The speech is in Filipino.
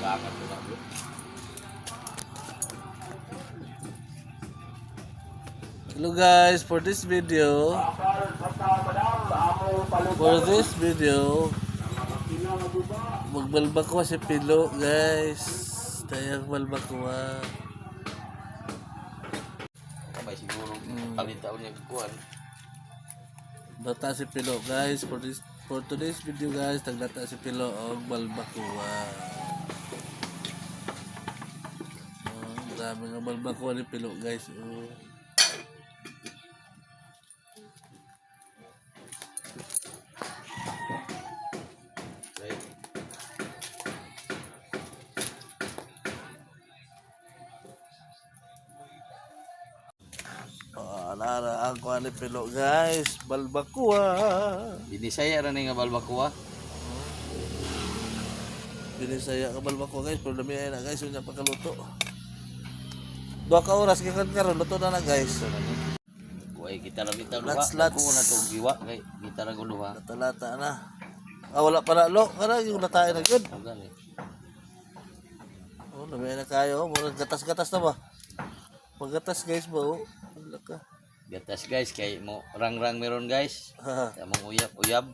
Kailangan ko na bro. Hello guys, for this video, magbalbakwa si Pilo guys. Tayang balbakwa. Kamay siguro pangitaon niya kuan. Data si Pilo guys, for today's video guys, tagdata si Pilo og balbakwa. Dami nga balbakwa ni Pilo guys. Nara ang kuha ni Pilo guys, balbakwa. Binisaya ra ni nga balbakwa. Binisaya ka balbakwa guys, pero dami ay na guys, unya pagkaluto. 2 ka oras karon karon luto na guys. Kuy kita lang bitaw duha. Lots. Ko na tong giwa kay kita lang duha. Lata na. Wala pa na lo, kana yung natain na gyud. Gani. Dami na kayo, murag gatas-gatas na ba? Paggatas guys ba Wala ka. Gatas guys kay mo rang-rang meron guys. Among uyab-uyab.